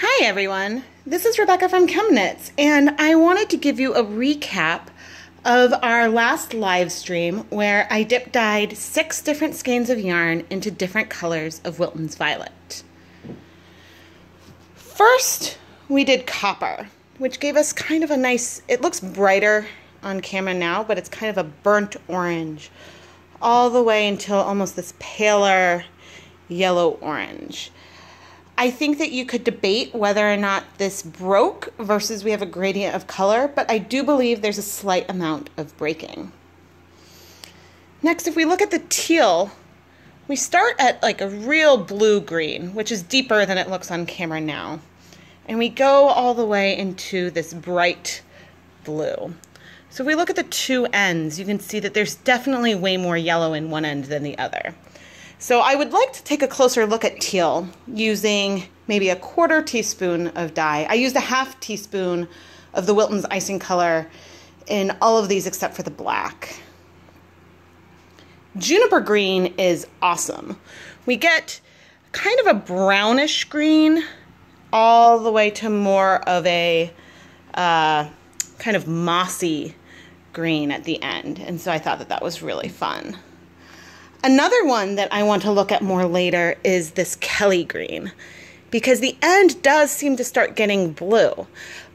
Hi everyone, this is Rebecca from ChemKnits, and I wanted to give you a recap of our last live stream where I dip dyed 6 different skeins of yarn into different colors of Wilton's violet. First, we did copper, which gave us kind of a nice, it looks brighter on camera now, but it's kind of a burnt orange all the way until almost this paler yellow orange. I think that you could debate whether or not this broke versus we have a gradient of color, but I do believe there's a slight amount of breaking. Next, if we look at the teal, we start at like a real blue-green, which is deeper than it looks on camera now. And we go all the way into this bright blue. So if we look at the two ends, you can see that there's definitely way more yellow in one end than the other. So I would like to take a closer look at teal using maybe a 1/4 teaspoon of dye. I used a 1/2 teaspoon of the Wilton's Icing color in all of these except for the black. Juniper Green is awesome. We get kind of a brownish green all the way to more of a kind of mossy green at the end. And so I thought that that was really fun. Another one that I want to look at more later is this Kelly green, because the end does seem to start getting blue.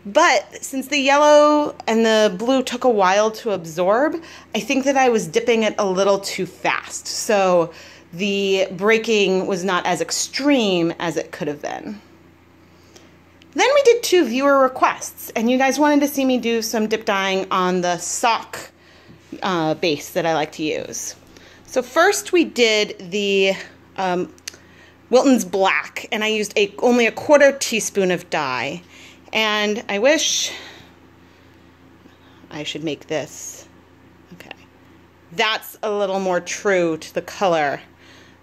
But since the yellow and the blue took a while to absorb, I think that I was dipping it a little too fast. So the breaking was not as extreme as it could have been. Then we did 2 viewer requests, and you guys wanted to see me do some dip dyeing on the sock base that I like to use. So first we did the Wilton's black, and I used only a 1/4 teaspoon of dye. And I wish I should make this, okay. That's a little more true to the color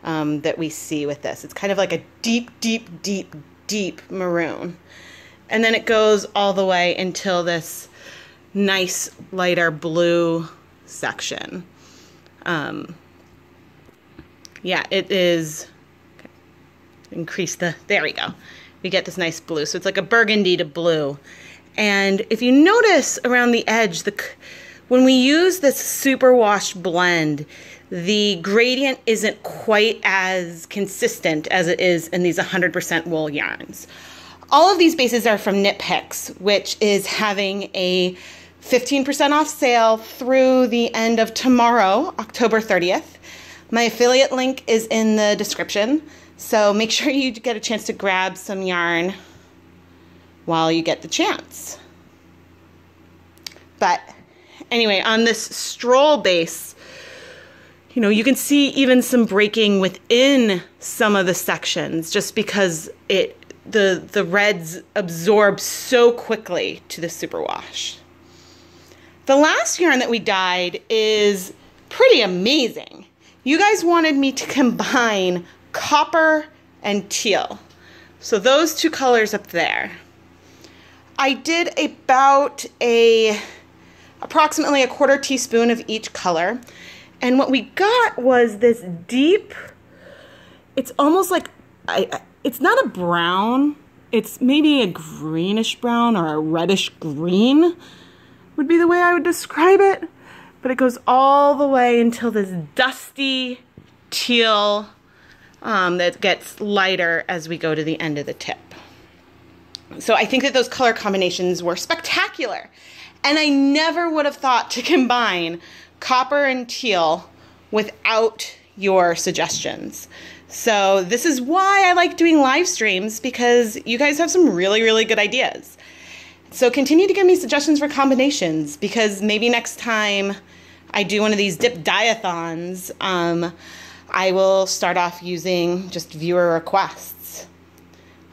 that we see with this. It's kind of like a deep, deep, deep, deep maroon. And then it goes all the way until this nice lighter blue section. Yeah, it is, okay. Increase the, there we go. We get this nice blue. So it's like a burgundy to blue. And if you notice around the edge, when we use this superwash blend, the gradient isn't quite as consistent as it is in these 100% wool yarns. All of these bases are from Knit Picks, which is having a 15% off sale through the end of tomorrow, October 30th. My affiliate link is in the description, so make sure you get a chance to grab some yarn while you get the chance. But anyway, on this stroll base, you know, you can see even some breaking within some of the sections just because the reds absorb so quickly to the superwash. The last yarn that we dyed is pretty amazing. You guys wanted me to combine copper and teal. So those 2 colors up there. I did about approximately a 1/4 teaspoon of each color. And what we got was this deep, it's almost like, it's not a brown, it's maybe a greenish brown or a reddish green would be the way I would describe it. But it goes all the way until this dusty teal that gets lighter as we go to the end of the tip. So I think that those color combinations were spectacular. And I never would have thought to combine copper and teal without your suggestions. So this is why I like doing live streams, because you guys have some really, really good ideas. So continue to give me suggestions for combinations, because maybe next time I do one of these dip dye-a-thons, I will start off using just viewer requests.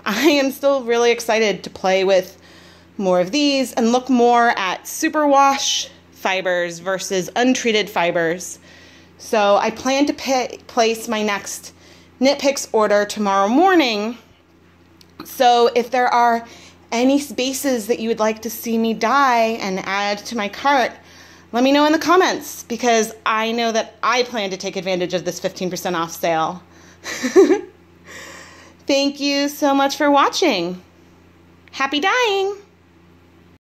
I am still really excited to play with more of these and look more at superwash fibers versus untreated fibers. So I plan to place my next Knit Picks order tomorrow morning. So if there are any bases that you would like to see me dye and add to my cart, let me know in the comments, because I know that I plan to take advantage of this 15% off sale. Thank you so much for watching. Happy dyeing!